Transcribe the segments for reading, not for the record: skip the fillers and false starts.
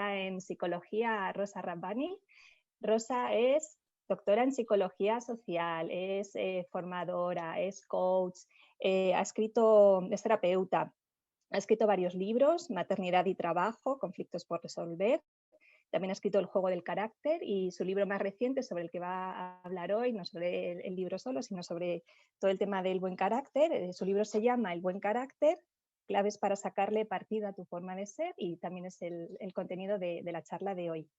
doctora en psicología a Rosa Rabbani. Rosa es doctora en psicología social, es formadora, es coach, es terapeuta, ha escrito varios libros, Maternidad y Trabajo, Conflictos por resolver. También ha escrito El juego del carácter y su libro más reciente, sobre el que va a hablar hoy, no sobre el libro solo, sino sobre todo el tema del buen carácter. Su libro se llama El buen carácter, claves para sacarle partido a tu forma de ser, y también es el contenido de la charla de hoy.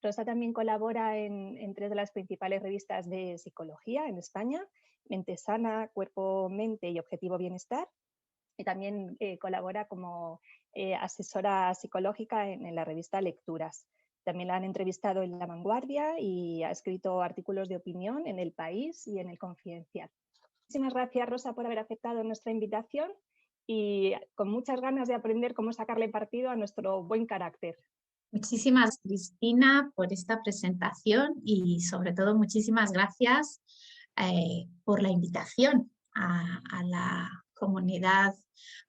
Rosa también colabora en 3 de las principales revistas de psicología en España, Mente Sana, Cuerpo, Mente y Objetivo Bienestar. Y también colabora como asesora psicológica en la revista Lecturas. También la han entrevistado en La Vanguardia y ha escrito artículos de opinión en El País y en El Confidencial. Muchísimas gracias, Rosa, por haber aceptado nuestra invitación y con muchas ganas de aprender cómo sacarle partido a nuestro buen carácter. Muchísimas, Cristina, por esta presentación y sobre todo muchísimas gracias por la invitación a la comunidad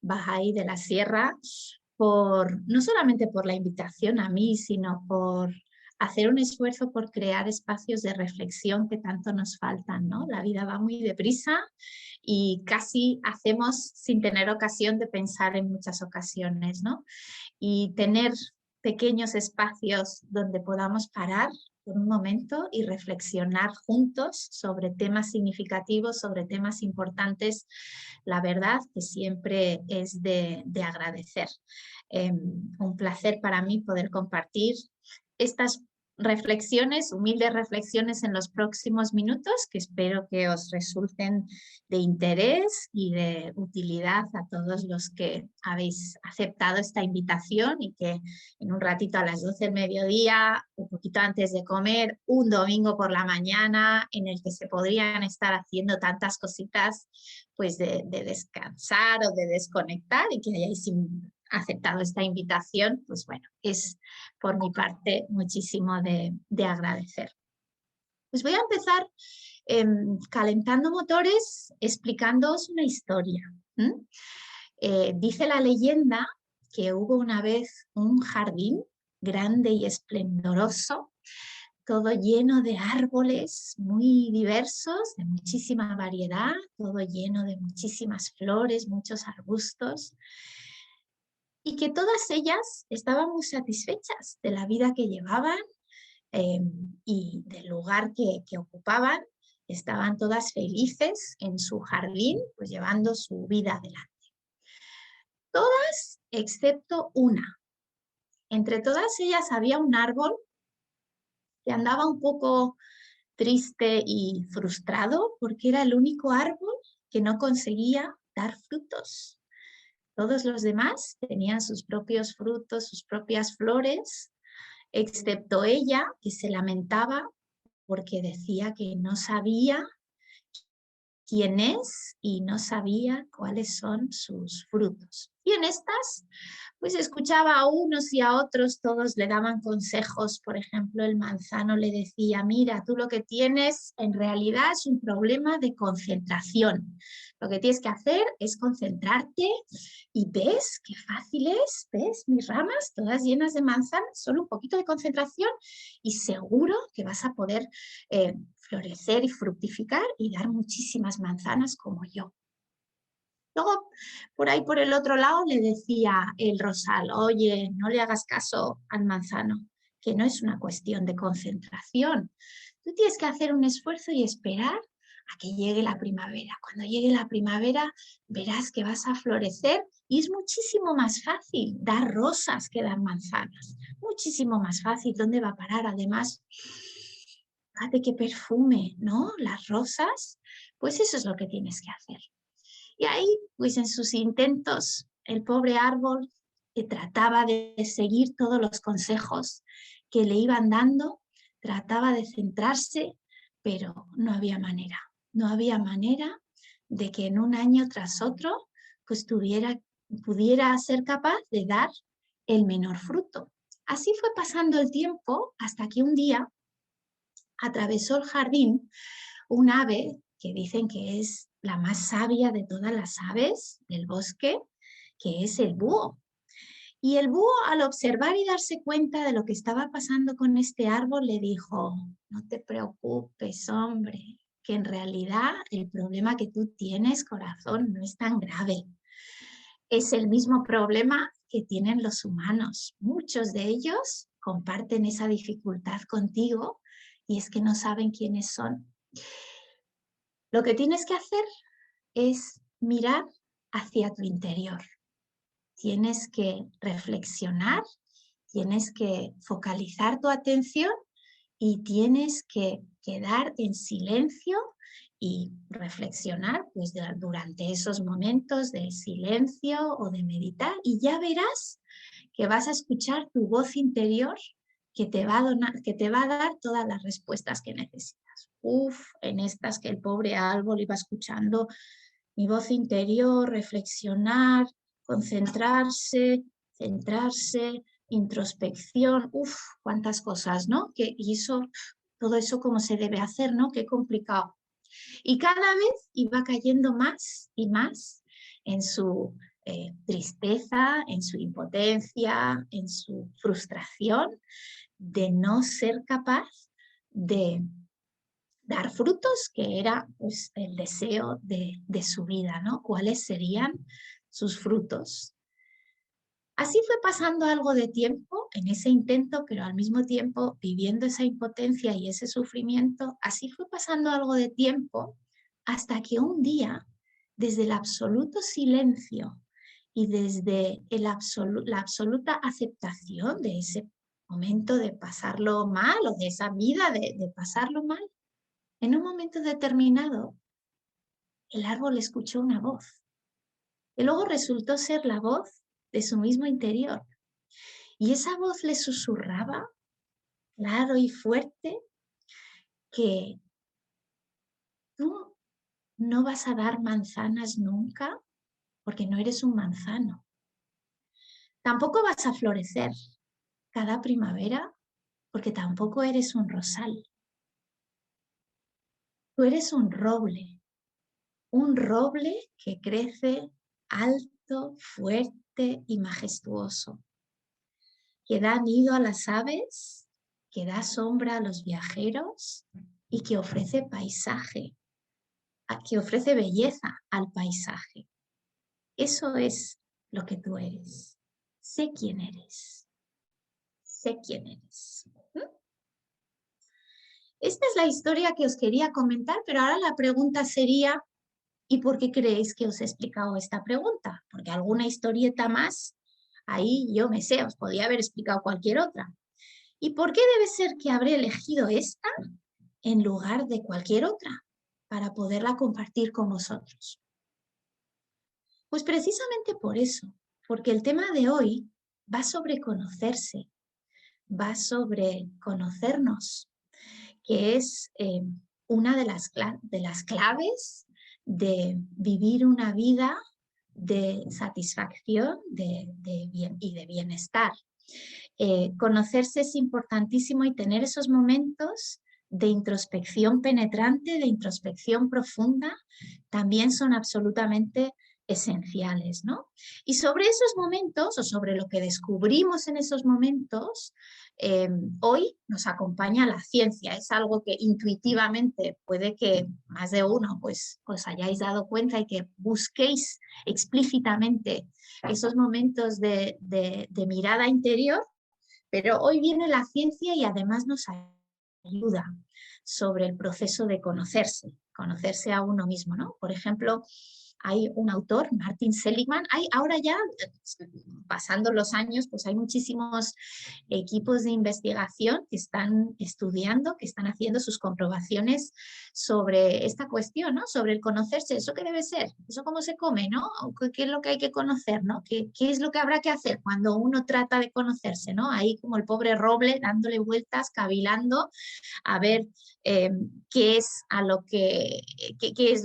Bahá'í de la Sierra, no solamente por la invitación a mí, sino por hacer un esfuerzo por crear espacios de reflexión que tanto nos faltan, ¿no? La vida va muy deprisa y casi hacemos sin tener ocasión de pensar en muchas ocasiones, ¿no? Y tener pequeños espacios donde podamos parar por un momento y reflexionar juntos sobre temas significativos, sobre temas importantes, la verdad que siempre es de agradecer. Un placer para mí poder compartir estas reflexiones, humildes reflexiones en los próximos minutos, que espero que os resulten de interés y de utilidad a todos los que habéis aceptado esta invitación y que en un ratito a las 12 del mediodía, un poquito antes de comer, un domingo por la mañana en el que se podrían estar haciendo tantas cositas, pues de descansar o de desconectar, y que hayáis aceptado esta invitación, pues bueno, es por mi parte muchísimo de agradecer. Pues voy a empezar calentando motores explicándoos una historia. Dice la leyenda que hubo una vez un jardín grande y esplendoroso, todo lleno de árboles muy diversos, de muchísima variedad, todo lleno de muchísimas flores, muchos arbustos, y que todas ellas estaban muy satisfechas de la vida que llevaban y del lugar que ocupaban. Estaban todas felices en su jardín, pues llevando su vida adelante. Todas excepto una. Entre todas ellas había un árbol que andaba un poco triste y frustrado porque era el único árbol que no conseguía dar frutos. Todos los demás tenían sus propios frutos, sus propias flores, excepto ella, que se lamentaba porque decía que no sabía quién es y no sabía cuáles son sus frutos. Y en estas, pues escuchaba a unos y a otros, todos le daban consejos. Por ejemplo, el manzano le decía: mira, tú lo que tienes en realidad es un problema de concentración. Lo que tienes que hacer es concentrarte y ves qué fácil es, ves mis ramas todas llenas de manzanas, solo un poquito de concentración y seguro que vas a poder florecer y fructificar y dar muchísimas manzanas como yo. Luego, por ahí por el otro lado le decía el rosal: oye, no le hagas caso al manzano, que no es una cuestión de concentración. Tú tienes que hacer un esfuerzo y esperar a que llegue la primavera. Cuando llegue la primavera verás que vas a florecer y es muchísimo más fácil dar rosas que dar manzanas. Muchísimo más fácil. ¿Dónde va a parar? Además, fíjate qué perfume, ¿no? Las rosas. Pues eso es lo que tienes que hacer. Y ahí, pues en sus intentos, el pobre árbol que trataba de seguir todos los consejos que le iban dando, trataba de centrarse, pero no había manera. No había manera de que en un año tras otro pues pudiera ser capaz de dar el menor fruto. Así fue pasando el tiempo hasta que un día atravesó el jardín un ave que dicen que es la más sabia de todas las aves del bosque, que es el búho. Y el búho, al observar y darse cuenta de lo que estaba pasando con este árbol, le dijo: no te preocupes, hombre, que en realidad el problema que tú tienes, corazón, no es tan grave. Es el mismo problema que tienen los humanos. Muchos de ellos comparten esa dificultad contigo y es que no saben quiénes son. Lo que tienes que hacer es mirar hacia tu interior. Tienes que reflexionar, tienes que focalizar tu atención y tienes que quedar en silencio y reflexionar pues, durante esos momentos de silencio o de meditar, y ya verás que vas a escuchar tu voz interior que te va a dar todas las respuestas que necesitas. En estas que el pobre árbol iba escuchando mi voz interior, reflexionar, concentrarse, centrarse, introspección, cuántas cosas, ¿no? Y todo eso cómo se debe hacer, ¿no? Qué complicado. Y cada vez iba cayendo más y más en su tristeza, en su impotencia, en su frustración de no ser capaz de dar frutos, que era pues, el deseo de su vida, ¿no? ¿Cuáles serían sus frutos? Así fue pasando algo de tiempo en ese intento, pero al mismo tiempo viviendo esa impotencia y ese sufrimiento. Así fue pasando algo de tiempo hasta que un día, desde el absoluto silencio y desde la absoluta aceptación de ese momento de pasarlo mal o de esa vida de pasarlo mal, en un momento determinado, el árbol escuchó una voz, que luego resultó ser la voz de su mismo interior. Y esa voz le susurraba, claro y fuerte, que tú no vas a dar manzanas nunca porque no eres un manzano. Tampoco vas a florecer cada primavera porque tampoco eres un rosal. Tú eres un roble que crece alto, fuerte y majestuoso, que da nido a las aves, que da sombra a los viajeros y que ofrece paisaje, que ofrece belleza al paisaje. Eso es lo que tú eres. Sé quién eres. Sé quién eres. Esta es la historia que os quería comentar, pero ahora la pregunta sería, ¿y por qué creéis que os he explicado esta pregunta? Porque alguna historieta más, ahí yo me sé, os podía haber explicado cualquier otra. ¿Y por qué debe ser que habré elegido esta en lugar de cualquier otra para poderla compartir con vosotros? Pues precisamente por eso, porque el tema de hoy va sobre conocerse, va sobre conocernos, que es una de las claves de vivir una vida de satisfacción y de bienestar. Conocerse es importantísimo y tener esos momentos de introspección penetrante, de introspección profunda, también son absolutamente esenciales, ¿no? Y sobre esos momentos, o sobre lo que descubrimos en esos momentos, hoy nos acompaña la ciencia. Es algo que intuitivamente puede que más de uno pues, os hayáis dado cuenta y que busquéis explícitamente esos momentos de mirada interior, pero hoy viene la ciencia y además nos ayuda sobre el proceso de conocerse a uno mismo, ¿no? Por ejemplo, hay un autor, Martin Seligman, ahora ya, pasando los años, pues hay muchísimos equipos de investigación que están estudiando, que están haciendo sus comprobaciones sobre esta cuestión, ¿no? Sobre el conocerse, ¿eso qué debe ser? ¿Eso cómo se come, no? ¿Qué es lo que hay que conocer, no? ¿Qué es lo que habrá que hacer cuando uno trata de conocerse, no? Ahí como el pobre roble dándole vueltas, cavilando, a ver qué es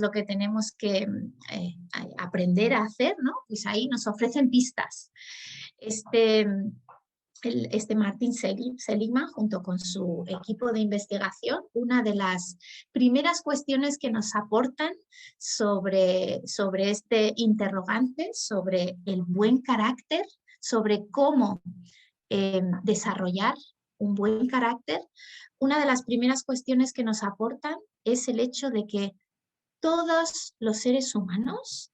lo que tenemos que aprender a hacer, ¿no? Pues ahí nos ofrecen pistas. Este Martin Seligman, junto con su equipo de investigación, una de las primeras cuestiones que nos aportan sobre este interrogante, sobre el buen carácter, sobre cómo desarrollar un buen carácter, una de las primeras cuestiones que nos aportan es el hecho de que todos los seres humanos,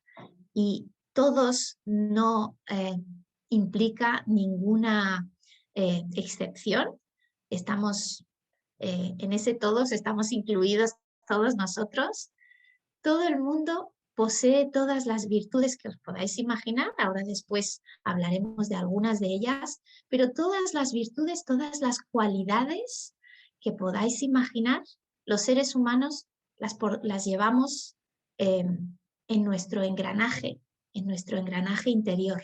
y todos no implica ninguna excepción, estamos en ese todos, estamos incluidos todos nosotros, todo el mundo posee todas las virtudes que os podáis imaginar, ahora después hablaremos de algunas de ellas, pero todas las virtudes, todas las cualidades que podáis imaginar, los seres humanos las llevamos en nuestro engranaje interior.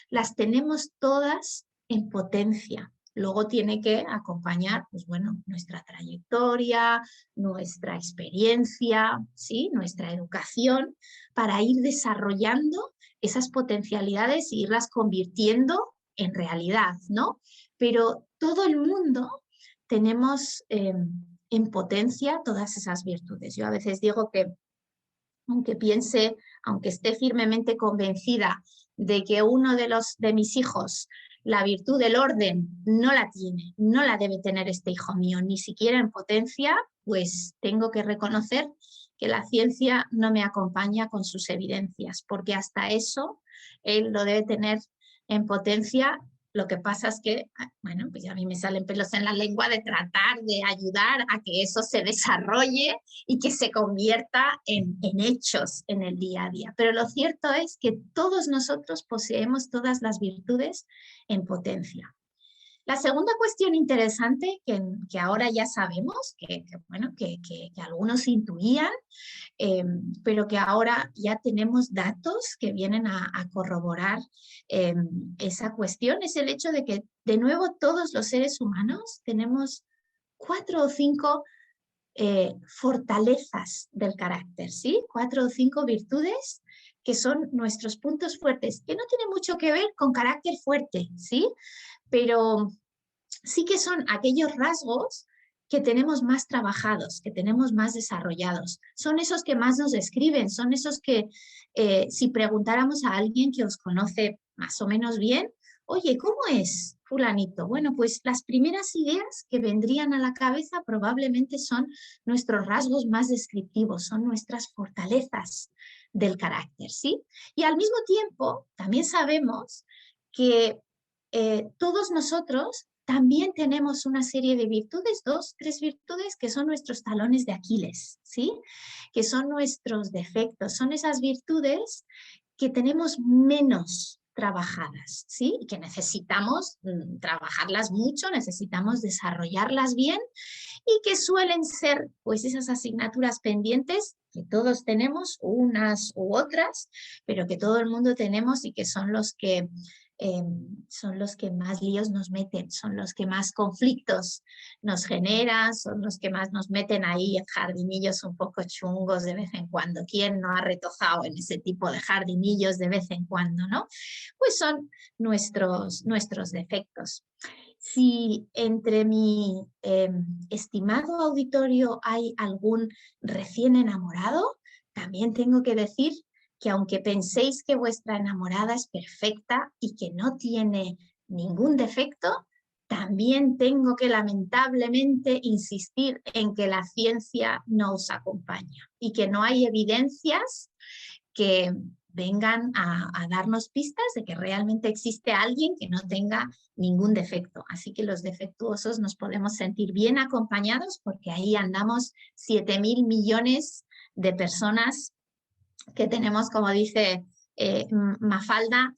Las tenemos todas en potencia. Luego tiene que acompañar, pues bueno, nuestra trayectoria, nuestra experiencia, ¿sí? Nuestra educación, para ir desarrollando esas potencialidades e irlas convirtiendo en realidad, ¿no? Pero todo el mundo tenemos en potencia todas esas virtudes. Yo a veces digo que aunque esté firmemente convencida de que uno de mis hijos la virtud del orden no la tiene, no la debe tener este hijo mío, ni siquiera en potencia, pues tengo que reconocer que la ciencia no me acompaña con sus evidencias, porque hasta eso él lo debe tener en potencia. Lo que pasa es que, bueno, pues a mí me salen pelos en la lengua de tratar de ayudar a que eso se desarrolle y que se convierta en hechos en el día a día. Pero lo cierto es que todos nosotros poseemos todas las virtudes en potencia. La segunda cuestión interesante que ahora ya sabemos, que algunos intuían, pero que ahora ya tenemos datos que vienen a corroborar esa cuestión, es el hecho de que, de nuevo, todos los seres humanos tenemos 4 o 5 fortalezas del carácter, ¿sí? 4 o 5 virtudes que son nuestros puntos fuertes, que no tienen mucho que ver con carácter fuerte, ¿sí? Pero sí que son aquellos rasgos que tenemos más trabajados, que tenemos más desarrollados. Son esos que más nos describen, son esos que si preguntáramos a alguien que os conoce más o menos bien, oye, ¿cómo es fulanito? Bueno, pues las primeras ideas que vendrían a la cabeza probablemente son nuestros rasgos más descriptivos, son nuestras fortalezas del carácter, ¿sí? Y al mismo tiempo, también sabemos que todos nosotros también tenemos una serie de virtudes, 2, 3 virtudes que son nuestros talones de Aquiles, ¿sí? Que son nuestros defectos, son esas virtudes que tenemos menos trabajadas, ¿sí? Y que necesitamos trabajarlas mucho, necesitamos desarrollarlas bien y que suelen ser pues esas asignaturas pendientes que todos tenemos, unas u otras, pero que todo el mundo tenemos y que son los que más líos nos meten, son los que más conflictos nos generan, son los que más nos meten ahí en jardinillos un poco chungos de vez en cuando. ¿Quién no ha retojado en ese tipo de jardinillos de vez en cuando, no? Pues son nuestros defectos. Si entre mi estimado auditorio hay algún recién enamorado, también tengo que decir que aunque penséis que vuestra enamorada es perfecta y que no tiene ningún defecto, también tengo que lamentablemente insistir en que la ciencia no os acompaña y que no hay evidencias que vengan a darnos pistas de que realmente existe alguien que no tenga ningún defecto. Así que los defectuosos nos podemos sentir bien acompañados porque ahí andamos 7.000 millones de personas que tenemos, como dice Mafalda,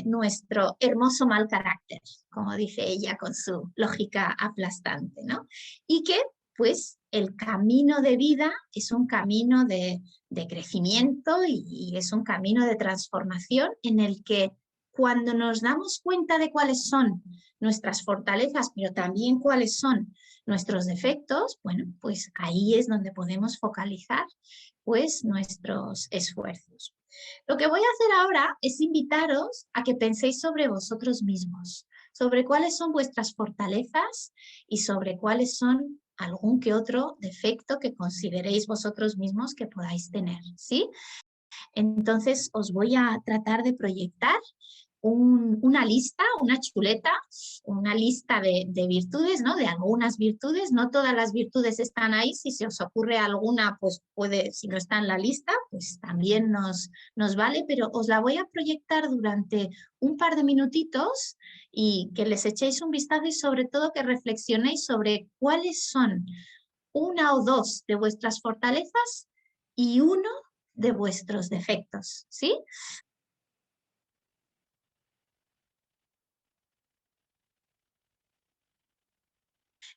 nuestro hermoso mal carácter, como dice ella con su lógica aplastante, ¿no? Y que, pues, el camino de vida es un camino de crecimiento y es un camino de transformación en el que cuando nos damos cuenta de cuáles son nuestras fortalezas, pero también cuáles son nuestros defectos, bueno, pues ahí es donde podemos focalizar pues nuestros esfuerzos. Lo que voy a hacer ahora es invitaros a que penséis sobre vosotros mismos, sobre cuáles son vuestras fortalezas y sobre cuáles son algún que otro defecto que consideréis vosotros mismos que podáis tener, ¿sí? Entonces os voy a tratar de proyectar una lista, una chuleta, una lista de virtudes, ¿no? De algunas virtudes. No todas las virtudes están ahí. Si se os ocurre alguna, pues puede, si no está en la lista, pues también nos vale, pero os la voy a proyectar durante un par de minutitos y que les echéis un vistazo y sobre todo que reflexionéis sobre cuáles son una o dos de vuestras fortalezas y uno de vuestros defectos, ¿sí?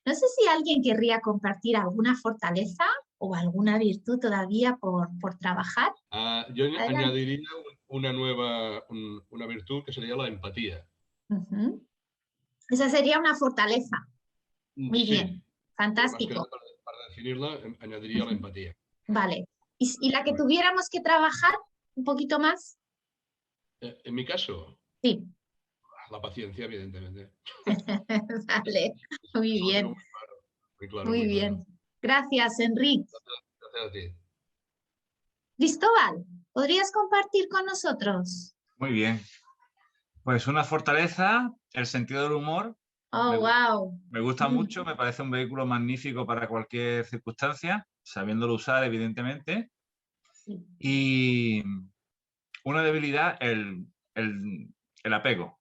No sé si alguien querría compartir alguna fortaleza o alguna virtud todavía por trabajar. Yo Adelante. añadiría una virtud que sería la empatía. Esa sería una fortaleza. Muy Sí, bien, fantástico. Más que nada para definirla, añadiría la empatía. Vale. ¿Y la que tuviéramos que trabajar un poquito más? En mi caso, Sí. la paciencia, evidentemente. Vale, muy bien. Muy bien. Gracias, Enrique. Gracias a ti. Cristóbal, ¿podrías compartir con nosotros? Muy bien. Pues una fortaleza, el sentido del humor. Oh, wow. Me gusta mucho, me parece un vehículo magnífico para cualquier circunstancia, sabiéndolo usar, evidentemente. Sí. Y una debilidad, el apego,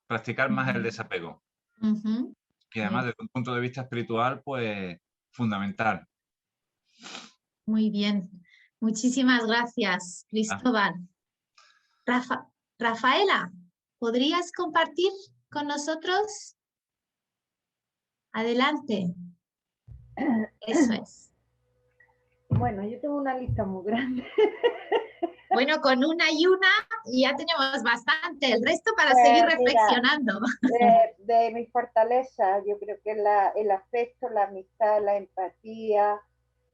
practicar más el desapego. Y además, desde un punto de vista espiritual, pues fundamental. Muy bien. Muchísimas gracias, Cristóbal. Rafaela, ¿podrías compartir con nosotros? Adelante. Eso es. Bueno, yo tengo una lista muy grande. Bueno, con una y una ya tenemos bastante. El resto para seguir reflexionando. De mi fortaleza, yo creo que el afecto, la amistad, la empatía,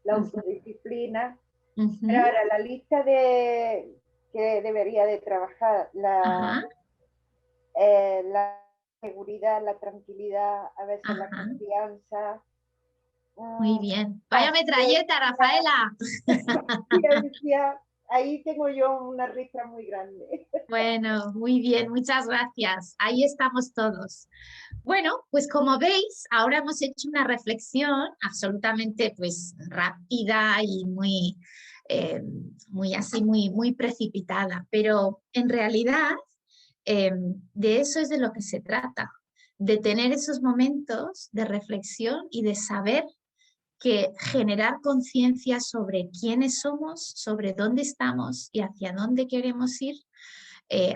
la autodisciplina. Pero ahora, la lista que debería de trabajar, la seguridad, la tranquilidad, a veces la confianza. Muy bien. Vaya metralleta, Rafaela. Ahí tengo yo una ristra muy grande. Bueno, muy bien, muchas gracias. Ahí estamos todos. Bueno, pues como veis, ahora hemos hecho una reflexión absolutamente pues rápida y muy precipitada, pero en realidad de eso es de lo que se trata, de tener esos momentos de reflexión y de saber que generar conciencia sobre quiénes somos, sobre dónde estamos y hacia dónde queremos ir,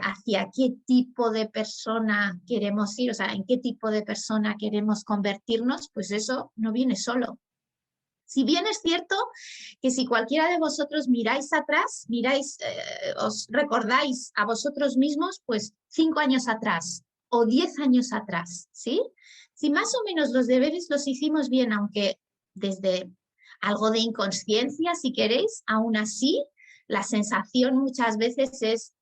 hacia qué tipo de persona queremos ir, o sea, en qué tipo de persona queremos convertirnos, pues eso no viene solo. Si bien es cierto que si cualquiera de vosotros miráis atrás, os recordáis a vosotros mismos, pues 5 años atrás o 10 años atrás, ¿sí? Si más o menos los deberes los hicimos bien, aunque desde algo de inconsciencia, si queréis, aún así, la sensación muchas veces es,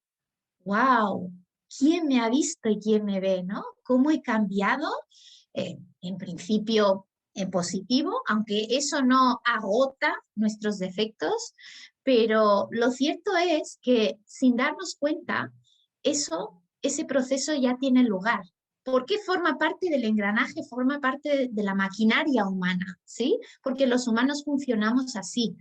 wow, ¿quién me ha visto y quién me ve, ¿no? ¿Cómo he cambiado? En principio en positivo, aunque eso no agota nuestros defectos, pero lo cierto es que sin darnos cuenta, ese proceso ya tiene lugar. Porque forma parte del engranaje, forma parte de la maquinaria humana, ¿sí? Porque los humanos funcionamos así.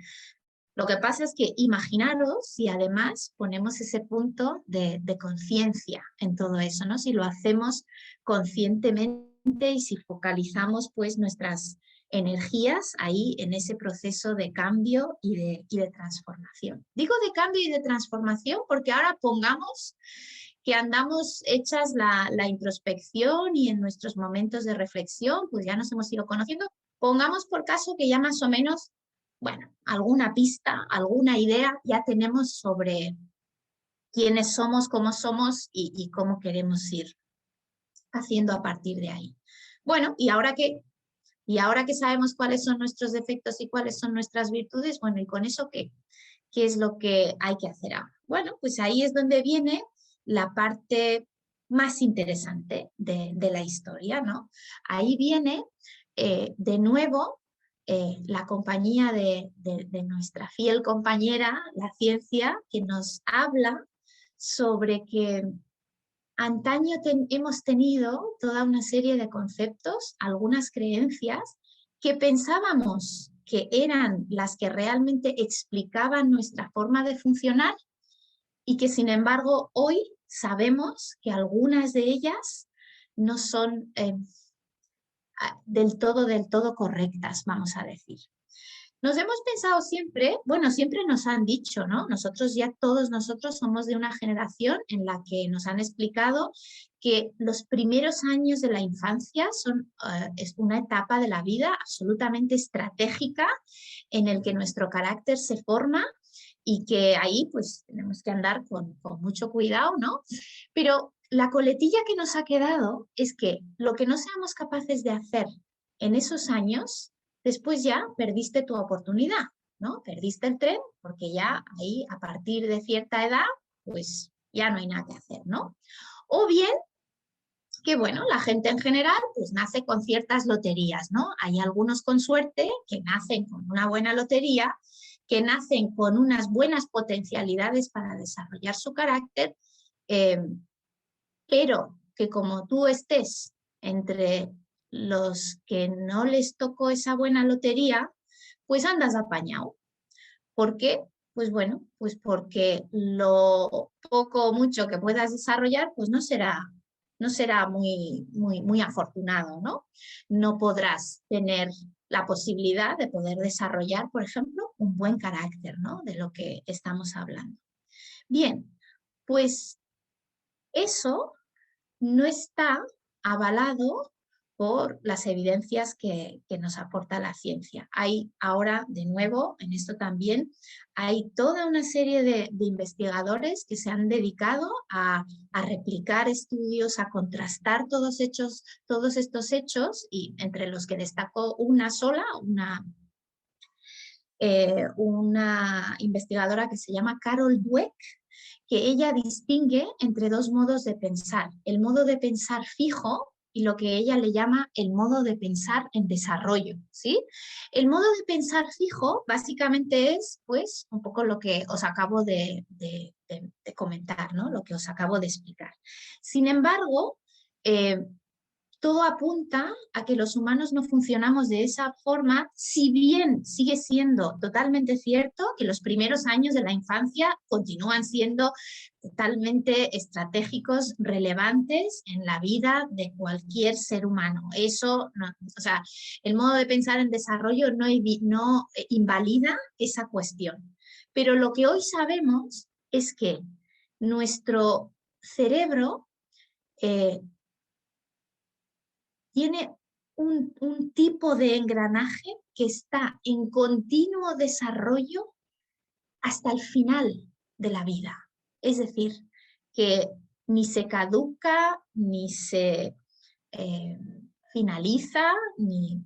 Lo que pasa es que imaginaros si además ponemos ese punto de conciencia en todo eso, ¿no? Si lo hacemos conscientemente y si focalizamos pues nuestras energías ahí en ese proceso de cambio y de transformación. Digo de cambio y de transformación porque ahora pongamos que andamos hechas la introspección y en nuestros momentos de reflexión, pues ya nos hemos ido conociendo. Pongamos por caso que ya más o menos, bueno, alguna pista, alguna idea ya tenemos sobre quiénes somos, cómo somos y cómo queremos ir haciendo a partir de ahí. Bueno, y ahora que sabemos cuáles son nuestros defectos y cuáles son nuestras virtudes, bueno, ¿y con eso qué? ¿Qué es lo que hay que hacer ahora? Bueno, pues ahí es donde viene la parte más interesante de la historia, ¿no? Ahí viene de nuevo la compañía de nuestra fiel compañera, la ciencia, que nos habla sobre que antaño hemos tenido toda una serie de conceptos, algunas creencias que pensábamos que eran las que realmente explicaban nuestra forma de funcionar y que sin embargo hoy sabemos que algunas de ellas no son del todo correctas, vamos a decir. Nos hemos pensado siempre, bueno, siempre nos han dicho, ¿no? Todos nosotros somos de una generación en la que nos han explicado que los primeros años de la infancia es una etapa de la vida absolutamente estratégica en el que nuestro carácter se forma y que ahí pues tenemos que andar con mucho cuidado, ¿no? Pero la coletilla que nos ha quedado es que lo que no seamos capaces de hacer en esos años, después ya perdiste tu oportunidad, ¿no? Perdiste el tren porque ya ahí a partir de cierta edad pues ya no hay nada que hacer, ¿no? O bien que bueno, la gente en general pues nace con ciertas loterías, ¿no? Hay algunos con suerte que nacen con una buena lotería, que nacen con unas buenas potencialidades para desarrollar su carácter, pero que como tú estés entre los que no les tocó esa buena lotería, pues andas apañado. ¿Por qué? Pues bueno, pues porque lo poco o mucho que puedas desarrollar, pues no será muy afortunado, ¿no? No podrás tener la posibilidad de poder desarrollar, por ejemplo, un buen carácter, ¿no? De lo que estamos hablando. Bien, pues eso no está avalado por las evidencias que nos aporta la ciencia. Hay ahora, de nuevo, en esto también, hay toda una serie de investigadores que se han dedicado a replicar estudios, a contrastar todos estos hechos, y entre los que destacó una investigadora que se llama Carol Dweck, que ella distingue entre dos modos de pensar: el modo de pensar fijo y lo que ella le llama el modo de pensar en desarrollo, ¿sí? El modo de pensar fijo básicamente es pues un poco lo que os acabo de comentar, ¿no? Lo que os acabo de explicar. Sin embargo, todo apunta a que los humanos no funcionamos de esa forma, si bien sigue siendo totalmente cierto que los primeros años de la infancia continúan siendo totalmente estratégicos, relevantes en la vida de cualquier ser humano. Eso, no, o sea, el modo de pensar en desarrollo no invalida esa cuestión. Pero lo que hoy sabemos es que nuestro cerebro tiene un tipo de engranaje que está en continuo desarrollo hasta el final de la vida. Es decir, que ni se caduca, ni se finaliza, ni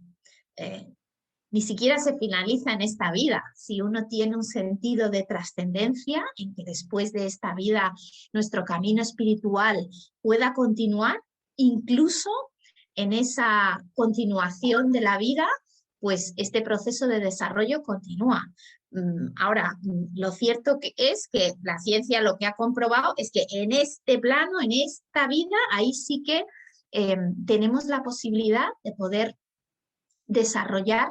siquiera se finaliza en esta vida. Si uno tiene un sentido de trascendencia, en que después de esta vida nuestro camino espiritual pueda continuar, incluso en esa continuación de la vida, pues este proceso de desarrollo continúa. Ahora, lo cierto es que la ciencia lo que ha comprobado es que en este plano, en esta vida, ahí sí que tenemos la posibilidad de poder desarrollar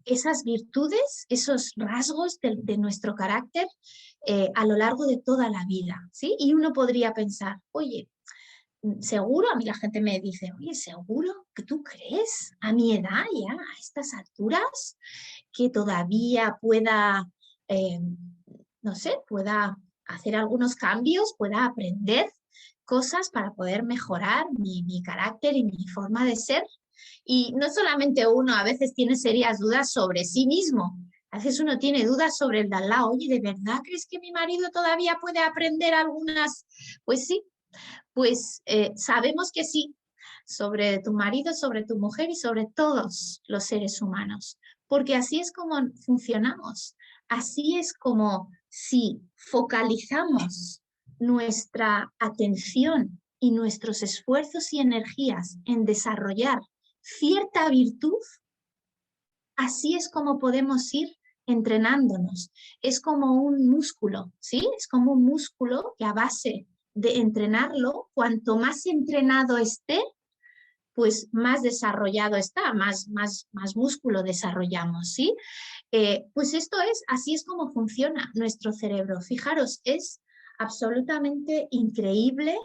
esas virtudes, esos rasgos de nuestro carácter a lo largo de toda la vida, ¿sí? Y uno podría pensar, oye, seguro, a mí la gente me dice, oye, ¿seguro que tú crees a mi edad ya, a estas alturas, que todavía pueda, no sé, pueda hacer algunos cambios, pueda aprender cosas para poder mejorar mi carácter y mi forma de ser? Y no solamente uno a veces tiene serias dudas sobre sí mismo, a veces uno tiene dudas sobre el de al lado. Oye, ¿de verdad crees que mi marido todavía puede aprender algunas? Pues sí. Pues sabemos que sí, sobre tu marido, sobre tu mujer y sobre todos los seres humanos, porque así es como funcionamos, así es como si focalizamos nuestra atención y nuestros esfuerzos y energías en desarrollar cierta virtud, así es como podemos ir entrenándonos. Es como un músculo, ¿sí? Es como un músculo que a base de entrenarlo, cuanto más entrenado esté, pues más desarrollado está, más músculo desarrollamos, ¿sí? Pues así es como funciona nuestro cerebro. Fijaros, es absolutamente increíble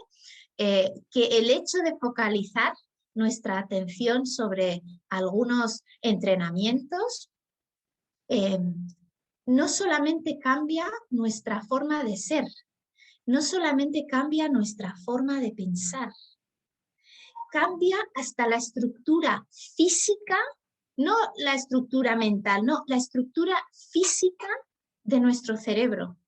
que el hecho de focalizar nuestra atención sobre algunos entrenamientos no solamente cambia nuestra forma de ser, no solamente cambia nuestra forma de pensar, cambia hasta la estructura física, no la estructura mental, no, la estructura física de nuestro cerebro.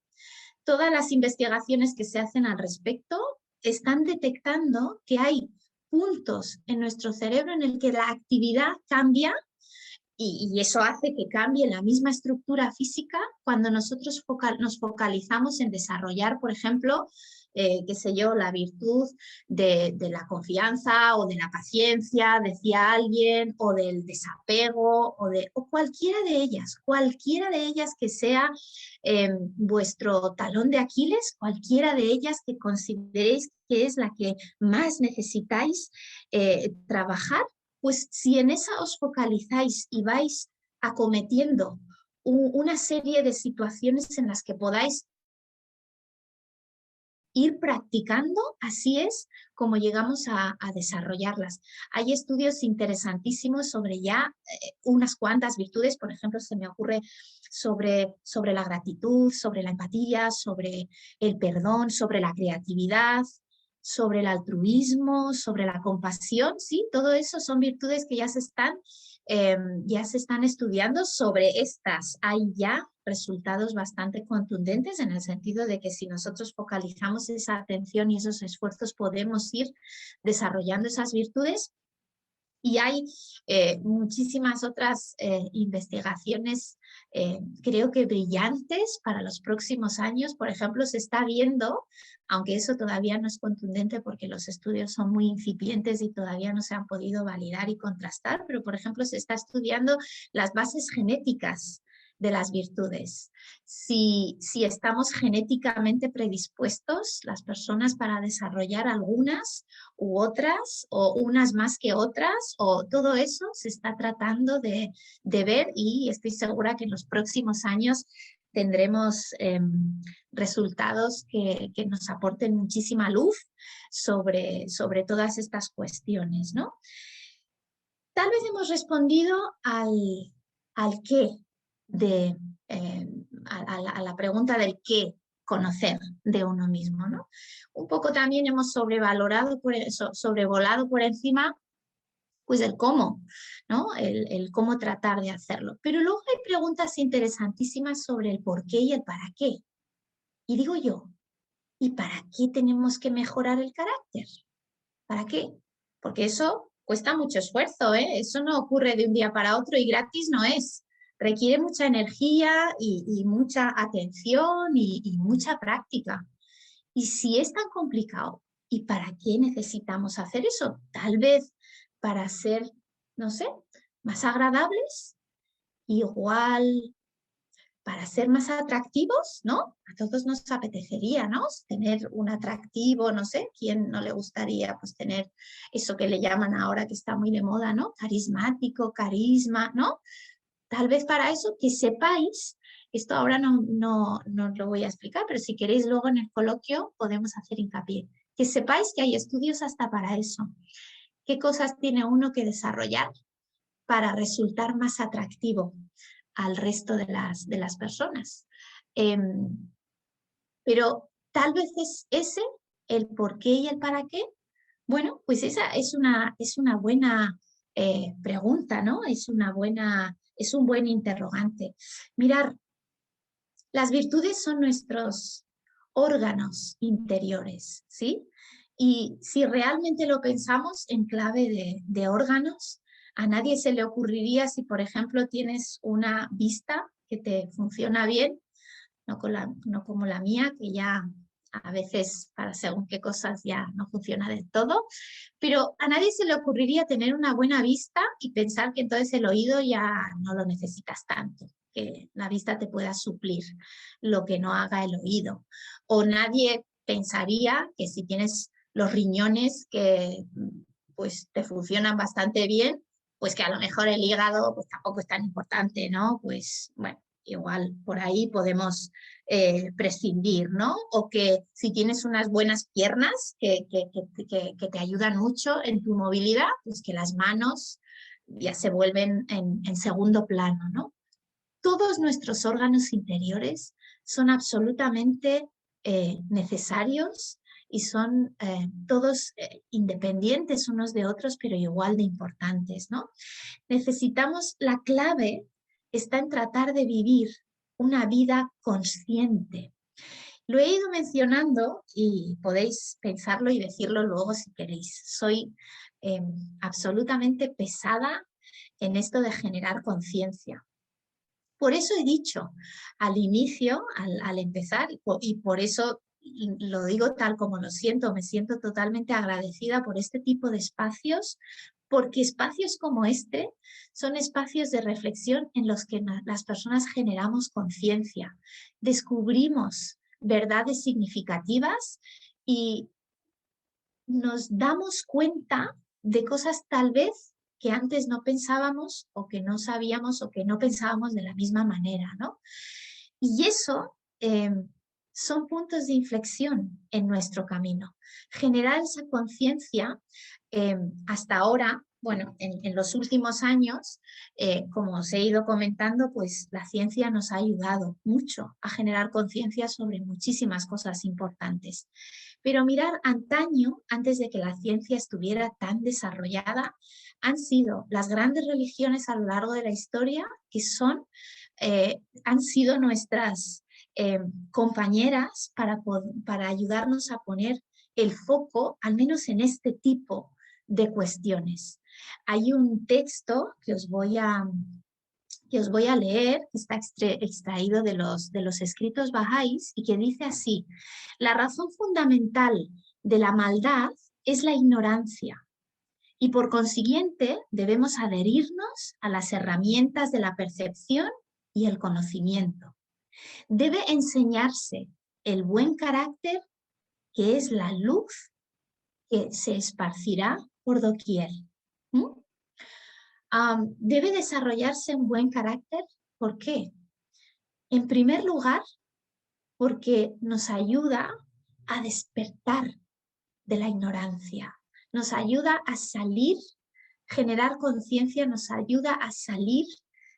Todas las investigaciones que se hacen al respecto están detectando que hay puntos en nuestro cerebro en el que la actividad cambia y eso hace que cambie la misma estructura física cuando nosotros nos focalizamos en desarrollar, por ejemplo, qué sé yo, la virtud de la confianza o de la paciencia, decía alguien, o del desapego, o cualquiera de ellas que sea vuestro talón de Aquiles, cualquiera de ellas que consideréis que es la que más necesitáis trabajar. Pues si en esa os focalizáis y vais acometiendo una serie de situaciones en las que podáis ir practicando, así es como llegamos a desarrollarlas. Hay estudios interesantísimos sobre ya unas cuantas virtudes, por ejemplo, se me ocurre sobre la gratitud, sobre la empatía, sobre el perdón, sobre la creatividad, sobre el altruismo, sobre la compasión, ¿sí? Todo eso son virtudes que ya se están estudiando. Sobre estas hay ya resultados bastante contundentes en el sentido de que si nosotros focalizamos esa atención y esos esfuerzos podemos ir desarrollando esas virtudes. Y hay muchísimas otras investigaciones, creo que brillantes para los próximos años. Por ejemplo, se está viendo, aunque eso todavía no es contundente porque los estudios son muy incipientes y todavía no se han podido validar y contrastar, pero por ejemplo se está estudiando las bases genéticas de las virtudes. Si estamos genéticamente predispuestos las personas para desarrollar algunas u otras, o unas más que otras, o todo eso se está tratando de ver, y estoy segura que en los próximos años tendremos resultados que nos aporten muchísima luz sobre todas estas cuestiones, ¿no? Tal vez hemos respondido al qué, a la pregunta del qué conocer de uno mismo, ¿no? Un poco también hemos sobrevolado por encima pues el cómo, ¿no? El cómo tratar de hacerlo. Pero luego hay preguntas interesantísimas sobre el por qué y el para qué. Y digo yo, ¿y para qué tenemos que mejorar el carácter? ¿Para qué? Porque eso cuesta mucho esfuerzo, ¿eh? Eso no ocurre de un día para otro y gratis no es. Requiere mucha energía y mucha atención y mucha práctica. Y si es tan complicado, ¿y para qué necesitamos hacer eso? Tal vez para ser, no sé, más agradables, igual para ser más atractivos, ¿no? A todos nos apetecería, ¿no? Tener un atractivo, no sé, ¿quién no le gustaría pues tener eso que le llaman ahora que está muy de moda, ¿no? Carismático, carisma, ¿no? Tal vez para eso que sepáis, esto ahora no lo voy a explicar, pero si queréis luego en el coloquio podemos hacer hincapié. Que sepáis que hay estudios hasta para eso. ¿Qué cosas tiene uno que desarrollar para resultar más atractivo al resto de las personas? Pero tal vez es ese el por qué y el para qué. Bueno, pues esa es una buena pregunta, ¿no? Es un buen interrogante. Mirar, las virtudes son nuestros órganos interiores, ¿sí? Y si realmente lo pensamos en clave de órganos, a nadie se le ocurriría si, por ejemplo, tienes una vista que te funciona bien, no como la mía, que ya a veces para según qué cosas ya no funciona del todo, pero a nadie se le ocurriría tener una buena vista y pensar que entonces el oído ya no lo necesitas tanto, que la vista te pueda suplir lo que no haga el oído. O nadie pensaría que si tienes los riñones que pues te funcionan bastante bien, pues que a lo mejor el hígado pues tampoco es tan importante, ¿no? Pues bueno, igual por ahí podemos prescindir, ¿no? O que si tienes unas buenas piernas que te ayudan mucho en tu movilidad, pues que las manos ya se vuelven en segundo plano, ¿no? Todos nuestros órganos interiores son absolutamente necesarios y son todos independientes unos de otros, pero igual de importantes, ¿no? Necesitamos, la clave está en tratar de vivir una vida consciente. Lo he ido mencionando y podéis pensarlo y decirlo luego si queréis. Soy absolutamente pesada en esto de generar conciencia. Por eso he dicho al inicio, al empezar, y por eso lo digo tal como lo siento, me siento totalmente agradecida por este tipo de espacios, porque espacios como este son espacios de reflexión en los que las personas generamos conciencia, descubrimos verdades significativas y nos damos cuenta de cosas tal vez que antes no pensábamos o que no sabíamos o que no pensábamos de la misma manera, ¿no? Y eso son puntos de inflexión en nuestro camino. Generar esa conciencia hasta ahora, bueno, en los últimos años, como os he ido comentando, pues la ciencia nos ha ayudado mucho a generar conciencia sobre muchísimas cosas importantes. Pero mirar, antaño, antes de que la ciencia estuviera tan desarrollada, han sido las grandes religiones a lo largo de la historia que han sido nuestras compañeras para ayudarnos a poner el foco, al menos en este tipo de cuestiones. Hay un texto que os voy a leer, que está extraído de los escritos bahá'ís y que dice así: la razón fundamental de la maldad es la ignorancia y por consiguiente debemos adherirnos a las herramientas de la percepción y el conocimiento. Debe enseñarse el buen carácter, que es la luz que se esparcirá por doquier. Debe desarrollarse un buen carácter. ¿Por qué? En primer lugar, porque nos ayuda a despertar de la ignorancia, nos ayuda a salir, generar conciencia, nos ayuda a salir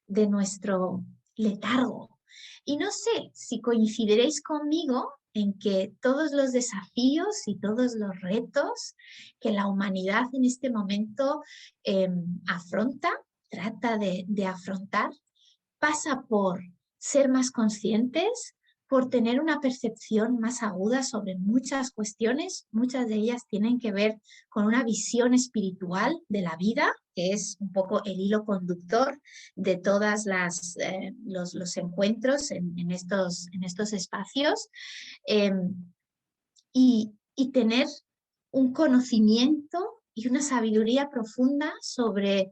de nuestro letargo. Y no sé si coincidiréis conmigo en que todos los desafíos y todos los retos que la humanidad en este momento trata de afrontar, pasa por ser más conscientes, por tener una percepción más aguda sobre muchas cuestiones. Muchas de ellas tienen que ver con una visión espiritual de la vida, que es un poco el hilo conductor de todos los encuentros en estos espacios, y tener un conocimiento y una sabiduría profunda sobre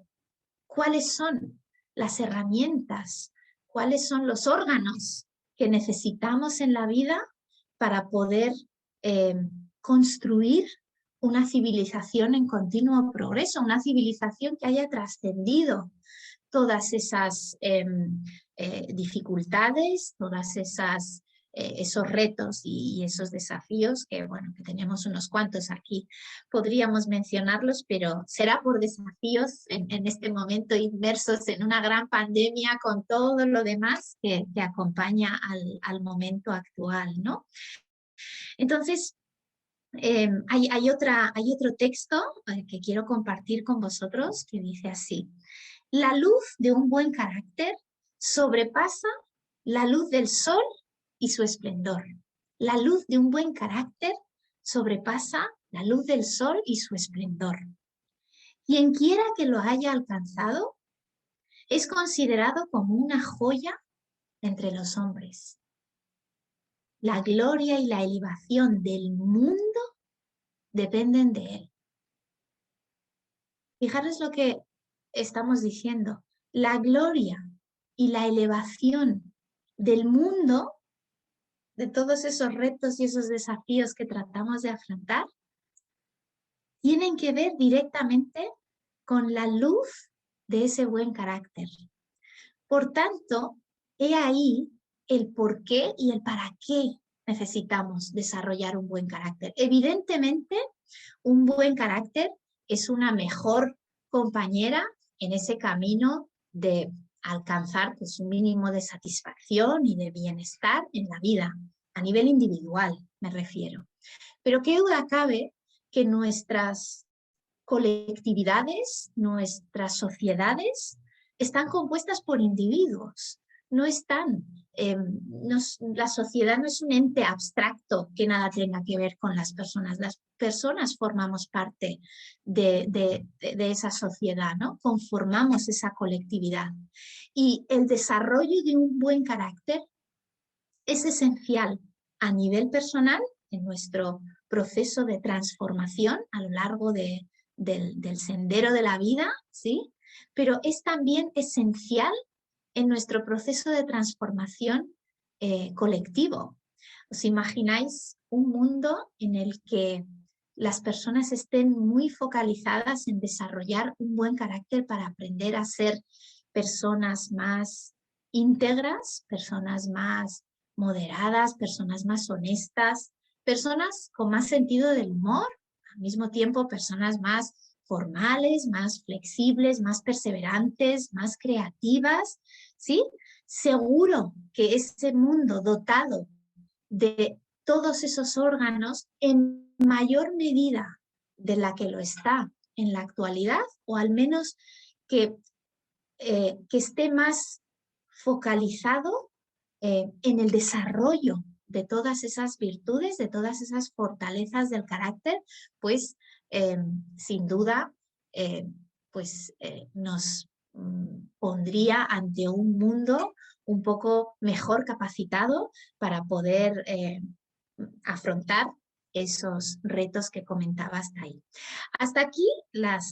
cuáles son las herramientas, cuáles son los órganos que necesitamos en la vida para poder construir una civilización en continuo progreso, una civilización que haya trascendido todas esas dificultades, todas esos retos y esos desafíos que, bueno, que tenemos unos cuantos aquí. Podríamos mencionarlos, pero será por desafíos en este momento inmersos en una gran pandemia con todo lo demás que acompaña al momento actual, ¿no? Entonces, hay otro texto que quiero compartir con vosotros que dice así: la luz de un buen carácter sobrepasa la luz del sol y su esplendor. La luz de un buen carácter sobrepasa la luz del sol y su esplendor. Quien quiera que lo haya alcanzado es considerado como una joya entre los hombres. La gloria y la elevación del mundo dependen de él. Fijaros lo que estamos diciendo. La gloria y la elevación del mundo de todos esos retos y esos desafíos que tratamos de afrontar, tienen que ver directamente con la luz de ese buen carácter. Por tanto, he ahí el por qué y el para qué necesitamos desarrollar un buen carácter. Evidentemente, un buen carácter es una mejor compañera en ese camino de alcanzar pues, un mínimo de satisfacción y de bienestar en la vida, a nivel individual me refiero. Pero qué duda cabe que nuestras colectividades, nuestras sociedades, están compuestas por individuos, no están, la sociedad no es un ente abstracto que nada tenga que ver con las personas formamos parte de esa sociedad, ¿no? Conformamos esa colectividad. Y el desarrollo de un buen carácter es esencial a nivel personal en nuestro proceso de transformación a lo largo del sendero de la vida, ¿sí? Pero es también esencial en nuestro proceso de transformación colectivo. ¿Os imagináis un mundo en el que las personas estén muy focalizadas en desarrollar un buen carácter para aprender a ser personas más íntegras, personas más moderadas, personas más honestas, personas con más sentido del humor, al mismo tiempo personas más formales, más flexibles, más perseverantes, más creativas, ¿sí? Seguro que ese mundo dotado de todos esos órganos en mayor medida de la que lo está en la actualidad, o al menos que esté más focalizado en el desarrollo de todas esas virtudes, de todas esas fortalezas del carácter, pues sin duda nos pondría ante un mundo un poco mejor capacitado para poder afrontar esos retos que comentaba hasta ahí. Hasta aquí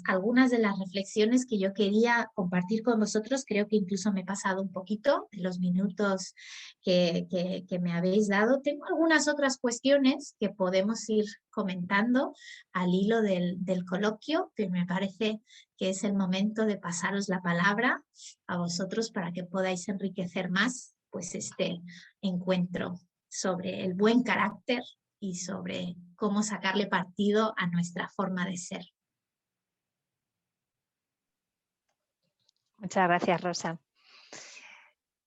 algunas de las reflexiones que yo quería compartir con vosotros. Creo que incluso me he pasado un poquito de los minutos que me habéis dado. Tengo algunas otras cuestiones que podemos ir comentando al hilo del coloquio, pero me parece que es el momento de pasaros la palabra a vosotros para que podáis enriquecer más pues, este encuentro sobre el buen carácter y sobre cómo sacarle partido a nuestra forma de ser. Muchas gracias, Rosa.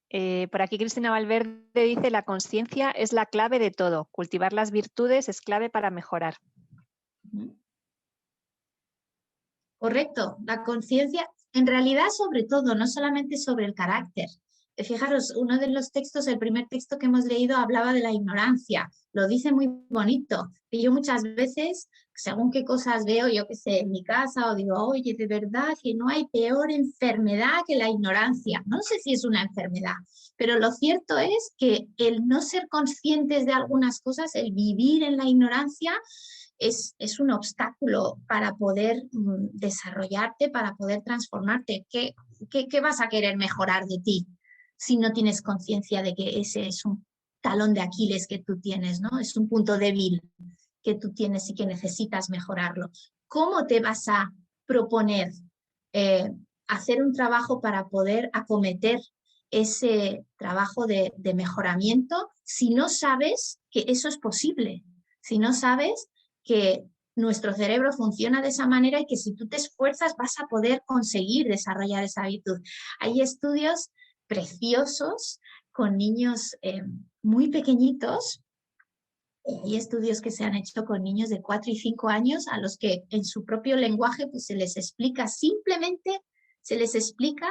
Por aquí Cristina Valverde dice: la conciencia es la clave de todo. Cultivar las virtudes es clave para mejorar. Correcto, la conciencia, en realidad sobre todo, no solamente sobre el carácter. Fijaros, uno de los textos, el primer texto que hemos leído hablaba de la ignorancia, lo dice muy bonito, y yo muchas veces, según qué cosas veo, yo que sé, en mi casa, o digo, oye, de verdad que no hay peor enfermedad que la ignorancia. No sé si es una enfermedad, pero lo cierto es que el no ser conscientes de algunas cosas, el vivir en la ignorancia, es un obstáculo para poder desarrollarte, para poder transformarte. ¿Qué vas a querer mejorar de ti si no tienes conciencia de que ese es un talón de Aquiles que tú tienes, ¿no? Es un punto débil que tú tienes y que necesitas mejorarlo? ¿Cómo te vas a proponer hacer un trabajo para poder acometer ese trabajo de mejoramiento si no sabes que eso es posible? Si no sabes que nuestro cerebro funciona de esa manera y que si tú te esfuerzas vas a poder conseguir desarrollar esa virtud. Hay estudios preciosos con niños muy pequeñitos. Hay estudios que se han hecho con niños de 4 y 5 años a los que en su propio lenguaje pues, se les explica, simplemente se les explica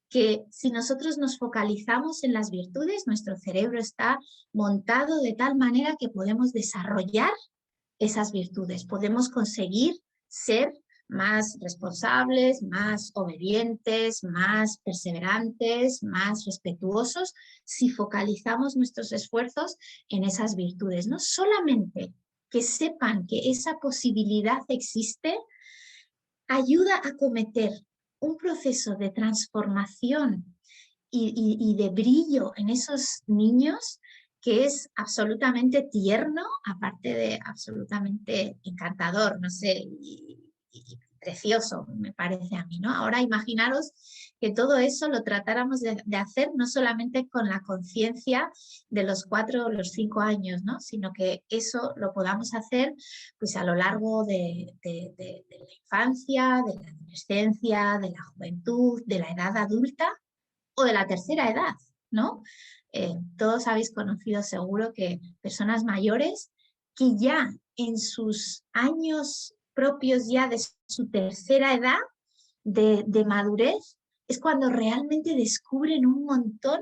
que si nosotros nos focalizamos en las virtudes, nuestro cerebro está montado de tal manera que podemos desarrollar esas virtudes, podemos conseguir ser más responsables, más obedientes, más perseverantes, más respetuosos, si focalizamos nuestros esfuerzos en esas virtudes. No solamente que sepan que esa posibilidad existe, ayuda a acometer un proceso de transformación y de brillo en esos niños que es absolutamente tierno, aparte de absolutamente encantador, no sé, y precioso, me parece a mí, ¿no? Ahora imaginaros que todo eso lo tratáramos de hacer no solamente con la conciencia de los 4 o los 5 años, ¿no? Sino que eso lo podamos hacer pues a lo largo de la infancia, de la adolescencia, de la juventud, de la edad adulta o de la tercera edad, ¿no? Todos habéis conocido seguro que personas mayores que ya en sus años propios ya de su tercera edad de madurez es cuando realmente descubren un montón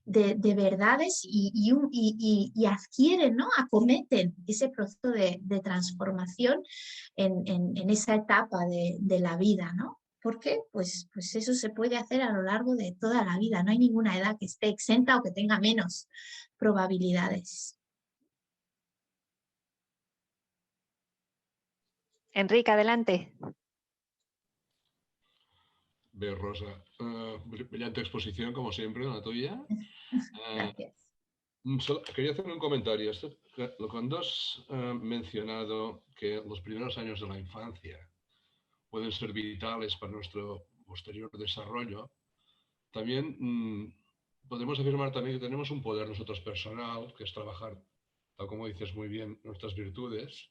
de verdades y adquieren, ¿no? Acometen ese proceso de transformación en esa etapa de la vida, ¿no? ¿Por qué? Pues eso se puede hacer a lo largo de toda la vida. No hay ninguna edad que esté exenta o que tenga menos probabilidades. Enrique, adelante. Bé, Rosa, brillante exposición, como siempre, la tuya. Gracias. Quería hacer un comentario. Cuando has mencionado que los primeros años de la infancia pueden ser vitales para nuestro posterior desarrollo, también podemos afirmar también que tenemos un poder nosotros personal, que es trabajar, tal como dices muy bien, nuestras virtudes.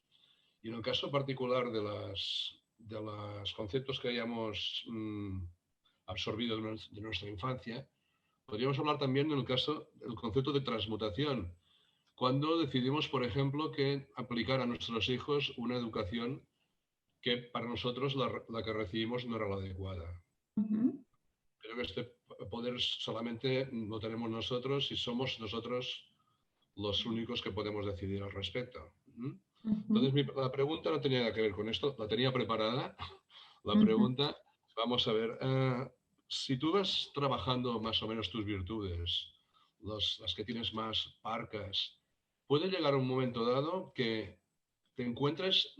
Y en el caso particular de los conceptos que hayamos absorbido de nuestra infancia, podríamos hablar también del concepto de transmutación, cuando decidimos, por ejemplo, que aplicar a nuestros hijos una educación que para nosotros la que recibimos no era la adecuada. Creo que este poder solamente lo tenemos nosotros y somos nosotros los únicos que podemos decidir al respecto. Entonces, la pregunta no tenía nada que ver con esto, la tenía preparada. La pregunta, vamos a ver, si tú vas trabajando más o menos tus virtudes, las que tienes más parcas, puede llegar un momento dado que te encuentres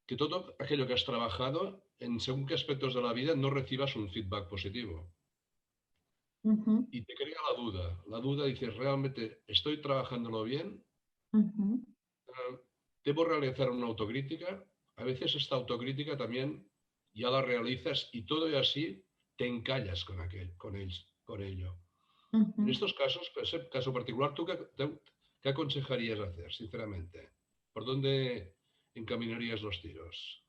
que todo aquello que has trabajado, en según qué aspectos de la vida, no recibas un feedback positivo. Y te crea la duda, dices, ¿realmente estoy trabajándolo bien? ¿Debo realizar una autocrítica? A veces esta autocrítica también ya la realizas y todo y así te encallas con ello. En estos casos, en ese caso particular, ¿tú qué aconsejarías hacer, sinceramente? ¿Por dónde encaminarías los tiros?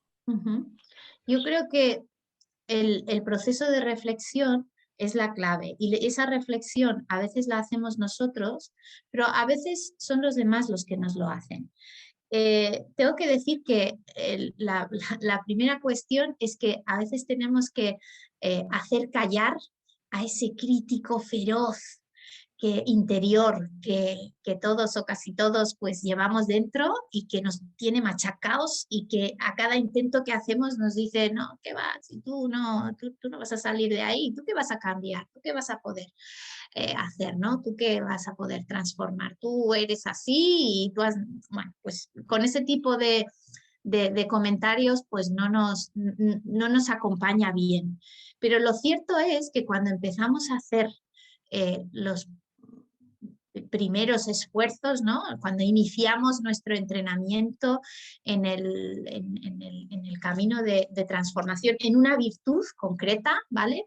Yo creo que el proceso de reflexión es la clave y esa reflexión a veces la hacemos nosotros, pero a veces son los demás los que nos lo hacen. Tengo que decir que la primera cuestión es que a veces tenemos que hacer callar a ese crítico feroz interior que todos o casi todos pues llevamos dentro y que nos tiene machacados y que a cada intento que hacemos nos dice, no, ¿qué vas? Si tú no vas a salir de ahí, ¿tú qué vas a cambiar? ¿Tú qué vas a poder hacer? ¿No? ¿Tú qué vas a poder transformar? Tú eres así y tú has... Bueno, pues con ese tipo de comentarios pues no nos acompaña bien. Pero lo cierto es que cuando empezamos a hacer los primeros esfuerzos, ¿no? Cuando iniciamos nuestro entrenamiento en el camino de transformación en una virtud concreta, ¿vale?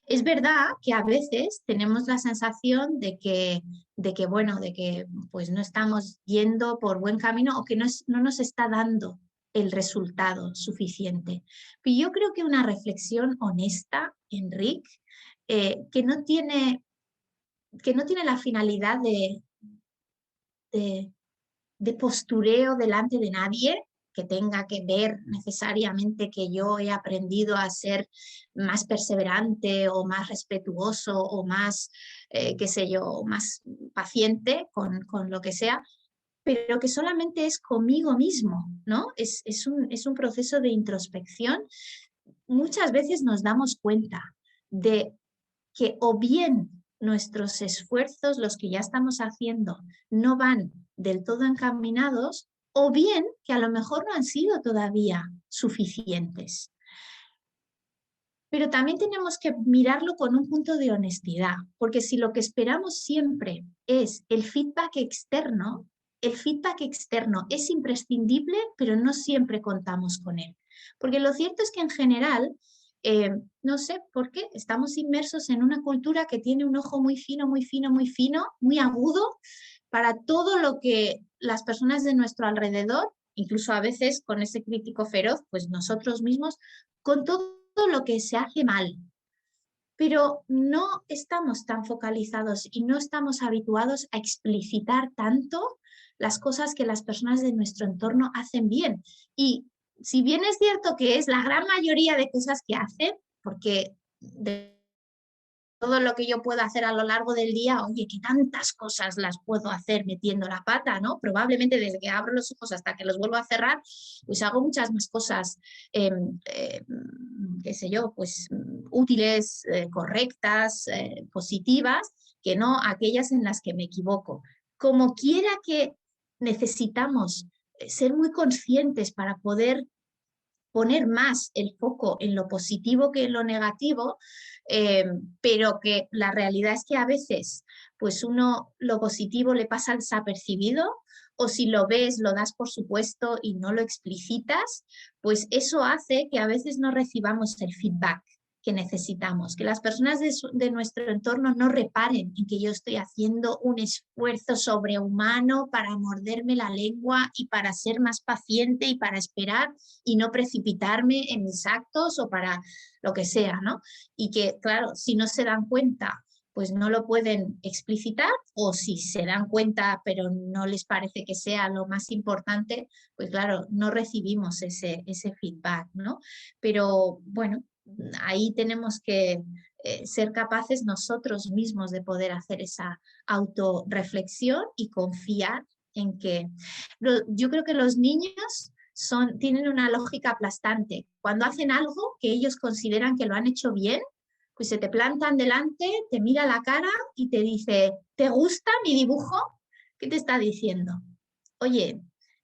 Es verdad que a veces tenemos la sensación de que pues no estamos yendo por buen camino o que no nos está dando el resultado suficiente. Pero yo creo que una reflexión honesta, Enrique, que no tiene la finalidad de postureo delante de nadie, que tenga que ver necesariamente que yo he aprendido a ser más perseverante o más respetuoso o más, qué sé yo, más paciente con lo que sea, pero que solamente es conmigo mismo, ¿no? Es un proceso de introspección. Muchas veces nos damos cuenta de que o bien nuestros esfuerzos, los que ya estamos haciendo, no van del todo encaminados, o bien que a lo mejor no han sido todavía suficientes. Pero también tenemos que mirarlo con un punto de honestidad, porque si lo que esperamos siempre es el feedback externo es imprescindible, pero no siempre contamos con él. Porque lo cierto es que en general, no sé por qué, estamos inmersos en una cultura que tiene un ojo muy fino, muy fino, muy fino, muy agudo, para todo lo que las personas de nuestro alrededor, incluso a veces con ese crítico feroz, pues nosotros mismos, con todo lo que se hace mal, pero no estamos tan focalizados y no estamos habituados a explicitar tanto las cosas que las personas de nuestro entorno hacen bien. Y si bien es cierto que es la gran mayoría de cosas que hacen, porque de todo lo que yo puedo hacer a lo largo del día, oye, que tantas cosas las puedo hacer metiendo la pata, ¿no? Probablemente desde que abro los ojos hasta que los vuelvo a cerrar, pues hago muchas más cosas, qué sé yo, pues útiles, correctas, positivas, que no aquellas en las que me equivoco. Como quiera que necesitamos ser muy conscientes para poder poner más el foco en lo positivo que en lo negativo, pero que la realidad es que a veces pues uno lo positivo le pasa desapercibido, o si lo ves lo das por supuesto y no lo explicitas, pues eso hace que a veces no recibamos el feedback que necesitamos, que las personas de nuestro entorno no reparen en que yo estoy haciendo un esfuerzo sobrehumano para morderme la lengua y para ser más paciente y para esperar y no precipitarme en mis actos o para lo que sea, ¿no? Y que, claro, si no se dan cuenta, pues no lo pueden explicitar, o si se dan cuenta pero no les parece que sea lo más importante, pues claro, no recibimos ese feedback, ¿no? Pero bueno, ahí tenemos que ser capaces nosotros mismos de poder hacer esa autorreflexión y confiar en que yo creo que los niños tienen una lógica aplastante. Cuando hacen algo que ellos consideran que lo han hecho bien, pues se te plantan delante, te mira la cara y te dice, ¿te gusta mi dibujo? ¿Qué te está diciendo? Oye,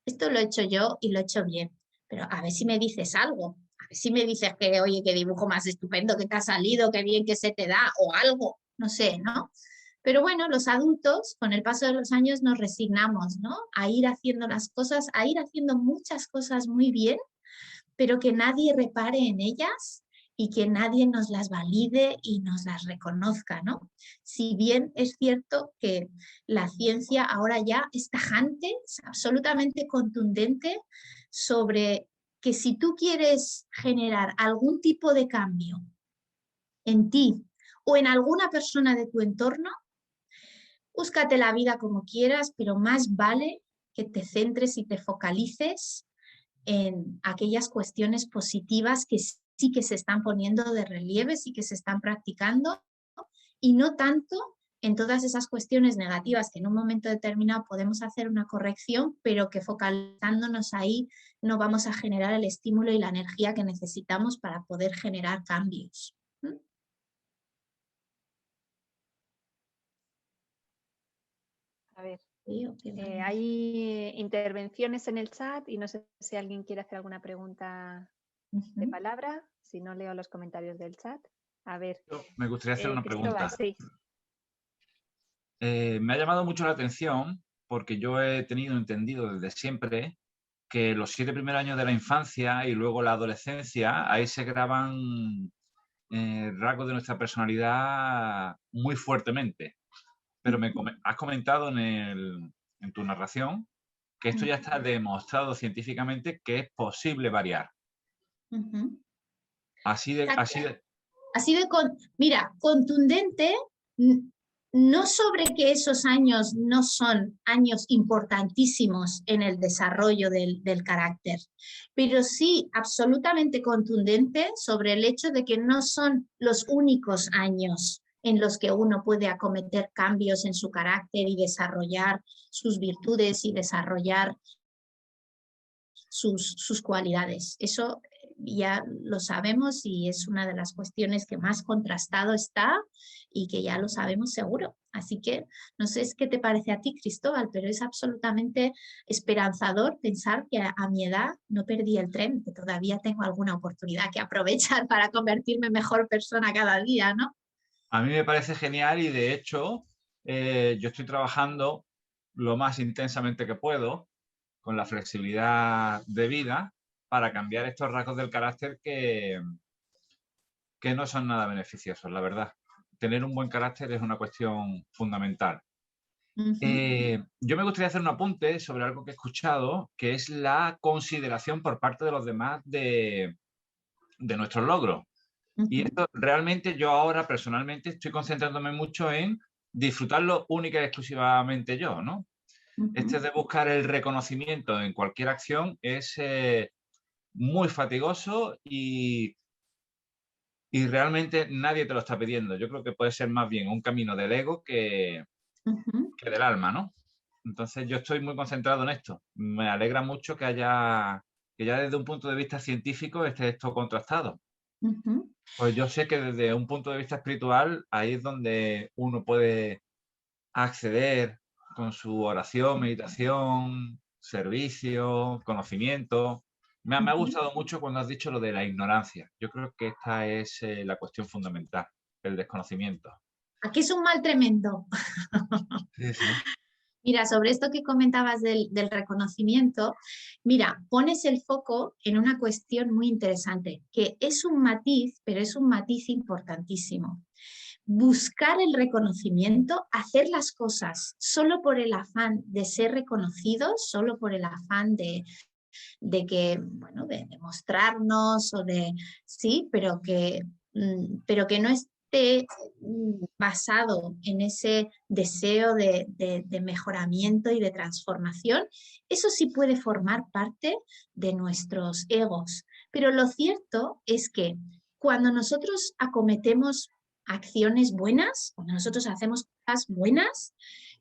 esto lo he hecho yo y lo he hecho bien, pero a ver si me dices algo. A ver si me dices que, oye, qué dibujo más estupendo que te ha salido, qué bien que se te da, o algo, no sé, ¿no? Pero bueno, los adultos, con el paso de los años, nos resignamos, ¿no? A ir haciendo las cosas, a ir haciendo muchas cosas muy bien, pero que nadie repare en ellas y que nadie nos las valide y nos las reconozca, ¿no? Si bien es cierto que la ciencia ahora ya es tajante, es absolutamente contundente sobre que si tú quieres generar algún tipo de cambio en ti o en alguna persona de tu entorno, búscate la vida como quieras, pero más vale que te centres y te focalices en aquellas cuestiones positivas que sí que se están poniendo de relieve, sí que se están practicando, y no tanto en todas esas cuestiones negativas que en un momento determinado podemos hacer una corrección, pero que focalizándonos ahí no vamos a generar el estímulo y la energía que necesitamos para poder generar cambios. A ver, hay intervenciones en el chat y no sé si alguien quiere hacer alguna pregunta de palabra. Si no, leo los comentarios del chat. A ver. Me gustaría hacer una pregunta. Sí. Me ha llamado mucho la atención porque yo he tenido entendido desde siempre que los 7 primeros años de la infancia y luego la adolescencia, ahí se graban rasgos de nuestra personalidad muy fuertemente. Pero has comentado en tu narración que esto ya está demostrado científicamente que es posible variar. Mira, contundente, no sobre que esos años no son años importantísimos en el desarrollo del carácter, pero sí absolutamente contundente sobre el hecho de que no son los únicos años en los que uno puede acometer cambios en su carácter y desarrollar sus virtudes y desarrollar sus cualidades. Eso ya lo sabemos y es una de las cuestiones que más contrastado está y que ya lo sabemos seguro. Así que no sé qué te parece a ti, Cristóbal, pero es absolutamente esperanzador pensar que a mi edad no perdí el tren, que todavía tengo alguna oportunidad que aprovechar para convertirme en mejor persona cada día, ¿no? A mí me parece genial y de hecho yo estoy trabajando lo más intensamente que puedo con la flexibilidad de vida para cambiar estos rasgos del carácter que no son nada beneficiosos, la verdad. Tener un buen carácter es una cuestión fundamental. Yo me gustaría hacer un apunte sobre algo que he escuchado, que es la consideración por parte de los demás de nuestros logros. Y esto realmente yo ahora personalmente estoy concentrándome mucho en disfrutarlo única y exclusivamente yo, ¿no? Este de buscar el reconocimiento en cualquier acción es muy fatigoso y realmente nadie te lo está pidiendo. Yo creo que puede ser más bien un camino del ego que del alma, ¿no? Entonces yo estoy muy concentrado en esto. Me alegra mucho que ya desde un punto de vista científico esté esto contrastado. Pues yo sé que desde un punto de vista espiritual ahí es donde uno puede acceder con su oración, meditación, servicio, conocimiento. Me ha gustado mucho cuando has dicho lo de la ignorancia. Yo creo que esta es la cuestión fundamental, el desconocimiento. Aquí es un mal tremendo. Sí, sí. Mira, sobre esto que comentabas del reconocimiento, mira, pones el foco en una cuestión muy interesante, que es un matiz, pero es un matiz importantísimo. Buscar el reconocimiento, hacer las cosas solo por el afán de ser reconocidos, solo por el afán de que, bueno, de mostrarnos o de, sí, pero que no esté basado en ese deseo de mejoramiento y de transformación, eso sí puede formar parte de nuestros egos. Pero lo cierto es que cuando nosotros acometemos acciones buenas, cuando nosotros hacemos cosas buenas,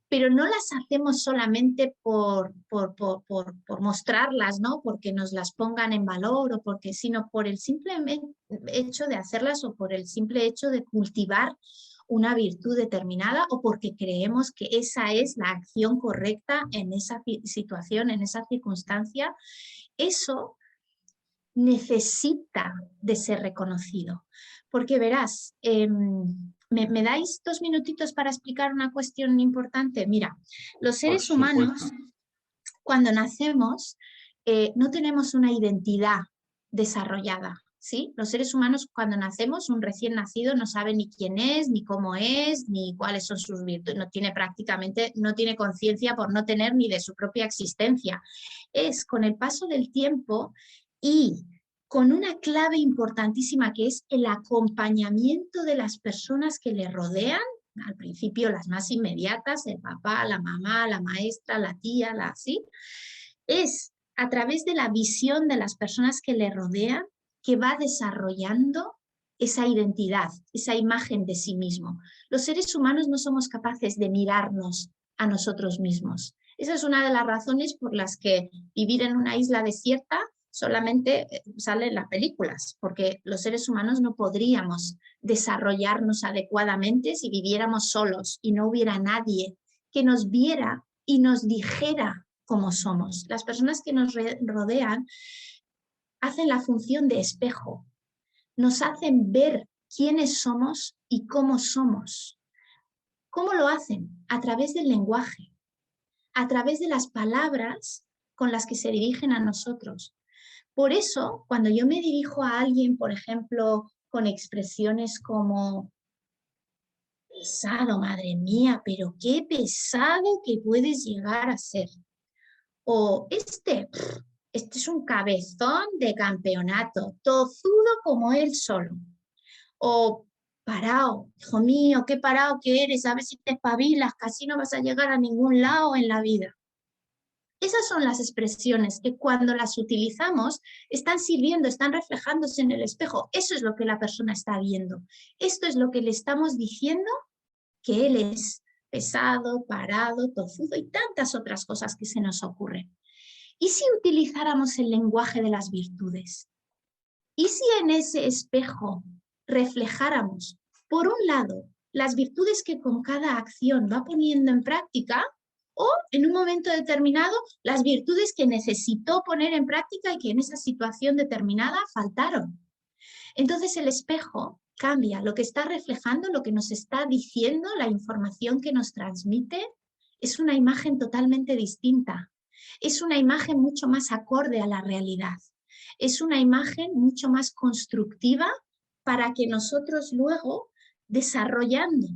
pero no las hacemos solamente por mostrarlas, ¿no? Porque nos las pongan en valor o porque, sino por el simple hecho de hacerlas o por el simple hecho de cultivar una virtud determinada o porque creemos que esa es la acción correcta en esa situación, en esa circunstancia, eso necesita de ser reconocido. Porque verás, ¿me dais 2 minutitos para explicar una cuestión importante? Mira, los seres humanos, cuando nacemos, no tenemos una identidad desarrollada, ¿sí? Los seres humanos, cuando nacemos, un recién nacido no sabe ni quién es, ni cómo es, ni cuáles son sus virtudes, no tiene conciencia por no tener ni de su propia existencia. Es con el paso del tiempo y con una clave importantísima que es el acompañamiento de las personas que le rodean, al principio las más inmediatas, el papá, la mamá, la maestra, la tía, ¿sí? Es a través de la visión de las personas que le rodean que va desarrollando esa identidad, esa imagen de sí mismo. Los seres humanos no somos capaces de mirarnos a nosotros mismos. Esa es una de las razones por las que vivir en una isla desierta solamente sale en las películas, porque los seres humanos no podríamos desarrollarnos adecuadamente si viviéramos solos y no hubiera nadie que nos viera y nos dijera cómo somos. Las personas que nos rodean hacen la función de espejo, nos hacen ver quiénes somos y cómo somos. ¿Cómo lo hacen? A través del lenguaje, a través de las palabras con las que se dirigen a nosotros. Por eso, cuando yo me dirijo a alguien, por ejemplo, con expresiones como pesado, madre mía, pero qué pesado que puedes llegar a ser. O este es un cabezón de campeonato, tozudo como él solo. O parado, hijo mío, qué parado que eres, a ver si te espabilas, casi no vas a llegar a ningún lado en la vida. Esas son las expresiones que cuando las utilizamos están sirviendo, están reflejándose en el espejo. Eso es lo que la persona está viendo. Esto es lo que le estamos diciendo que él es pesado, parado, tozudo y tantas otras cosas que se nos ocurren. ¿Y si utilizáramos el lenguaje de las virtudes? ¿Y si en ese espejo reflejáramos, por un lado, las virtudes que con cada acción va poniendo en práctica, o en un momento determinado las virtudes que necesitó poner en práctica y que en esa situación determinada faltaron? Entonces el espejo cambia, lo que está reflejando, lo que nos está diciendo, la información que nos transmite, es una imagen totalmente distinta. Es una imagen mucho más acorde a la realidad. Es una imagen mucho más constructiva para que nosotros luego, desarrollando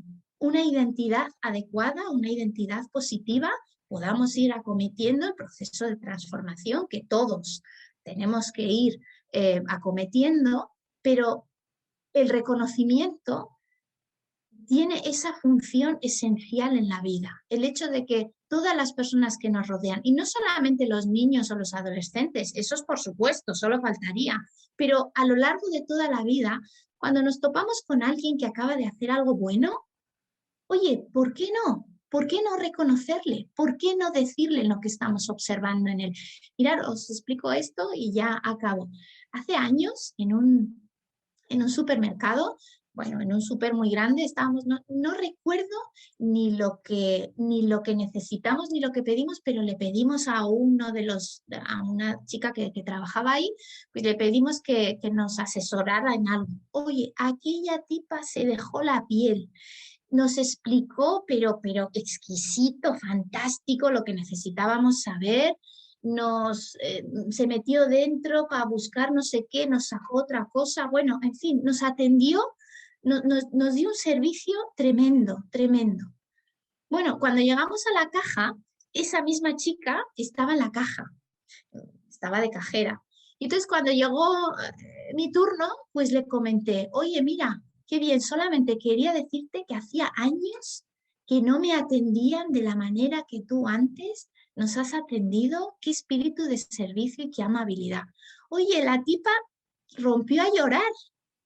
una identidad adecuada, una identidad positiva, podamos ir acometiendo el proceso de transformación que todos tenemos que ir acometiendo, pero el reconocimiento tiene esa función esencial en la vida. El hecho de que todas las personas que nos rodean, y no solamente los niños o los adolescentes, esos por supuesto, solo faltaría, pero a lo largo de toda la vida, cuando nos topamos con alguien que acaba de hacer algo bueno, oye, ¿por qué no? ¿Por qué no reconocerle? ¿Por qué no decirle lo que estamos observando en él? Mirad, os explico esto y ya acabo. Hace años, en un supermercado, bueno, en un súper muy grande, estábamos, no recuerdo ni lo que necesitamos ni lo que pedimos, pero le pedimos a una chica que trabajaba ahí, pues le pedimos que nos asesorara en algo. Oye, aquella tipa se dejó la piel. Nos explicó, pero exquisito, fantástico, lo que necesitábamos saber. Se metió dentro para buscar no sé qué, nos sacó otra cosa, bueno, en fin, nos atendió, nos dio un servicio tremendo, tremendo. Bueno, cuando llegamos a la caja, esa misma chica estaba en la caja, estaba de cajera. Y entonces cuando llegó mi turno, pues le comenté, oye, mira, qué bien, solamente quería decirte que hacía años que no me atendían de la manera que tú antes nos has atendido, qué espíritu de servicio y qué amabilidad. Oye, la tipa rompió a llorar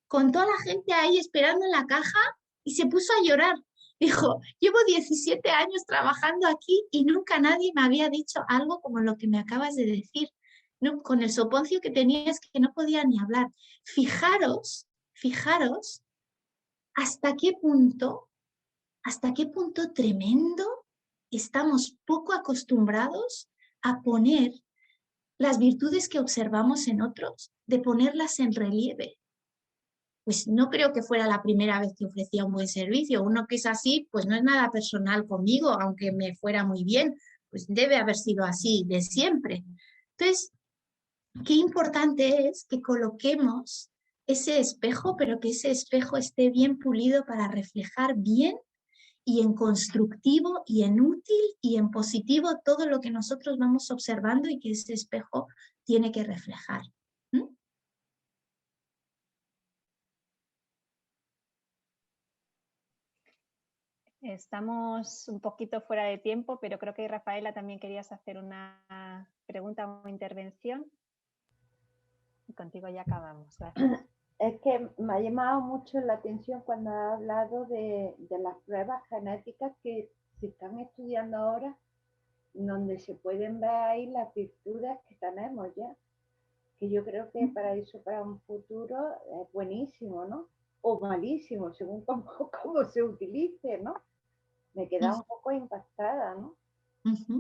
con toda la gente ahí esperando en la caja y se puso a llorar. Dijo, llevo 17 años trabajando aquí y nunca nadie me había dicho algo como lo que me acabas de decir. No, con el soponcio que tenías que no podía ni hablar. Fijaros hasta qué punto tremendo estamos poco acostumbrados a poner las virtudes que observamos en otros, de ponerlas en relieve. Pues no creo que fuera la primera vez que ofrecía un buen servicio. Uno que es así, pues no es nada personal conmigo, aunque me fuera muy bien, pues debe haber sido así de siempre. Entonces, qué importante es que coloquemos ese espejo, pero que ese espejo esté bien pulido para reflejar bien y en constructivo y en útil y en positivo todo lo que nosotros vamos observando y que ese espejo tiene que reflejar. Estamos un poquito fuera de tiempo, pero creo que Rafaela también querías hacer una pregunta o intervención. Y contigo ya acabamos. Gracias. Es que me ha llamado mucho la atención cuando ha hablado de las pruebas genéticas que se están estudiando ahora, donde se pueden ver ahí las virtudes que tenemos ya. Que yo creo que para eso, para un futuro, es buenísimo, ¿no? O malísimo, según cómo se utilice, ¿no? Me queda un poco impactada, ¿no?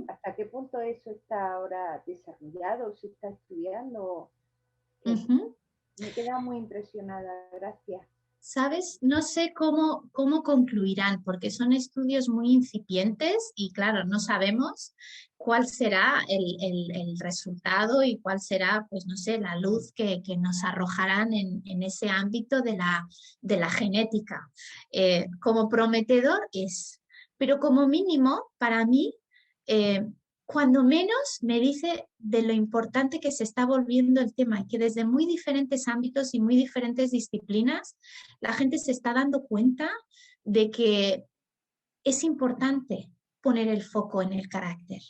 ¿Hasta qué punto eso está ahora desarrollado, se está estudiando? Me queda muy impresionada, gracias. ¿Sabes? No sé cómo concluirán, porque son estudios muy incipientes y claro, no sabemos cuál será el resultado y cuál será, pues no sé, la luz que nos arrojarán en ese ámbito de la genética. Como prometedor es, pero como mínimo, para mí, cuando menos me dice de lo importante que se está volviendo el tema y que desde muy diferentes ámbitos y muy diferentes disciplinas la gente se está dando cuenta de que es importante poner el foco en el carácter.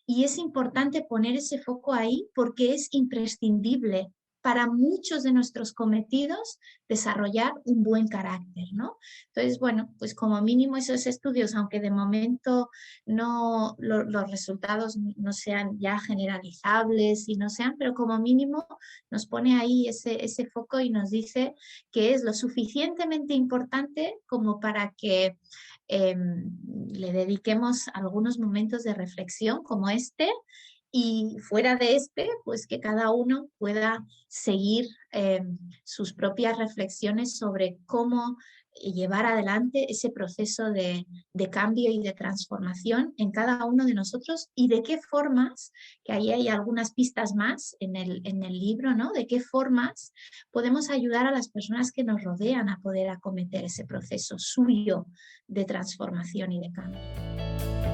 Y es importante poner ese foco ahí porque es imprescindible para muchos de nuestros cometidos desarrollar un buen carácter, ¿no? Entonces, bueno, pues como mínimo esos estudios, aunque de momento no los resultados no sean ya generalizables y no sean, pero como mínimo nos pone ahí ese foco y nos dice que es lo suficientemente importante como para que le dediquemos algunos momentos de reflexión como este, y fuera de este, pues que cada uno pueda seguir sus propias reflexiones sobre cómo llevar adelante ese proceso de cambio y de transformación en cada uno de nosotros, y de qué formas, que ahí hay algunas pistas más en el libro, ¿no? De qué formas podemos ayudar a las personas que nos rodean a poder acometer ese proceso suyo de transformación y de cambio.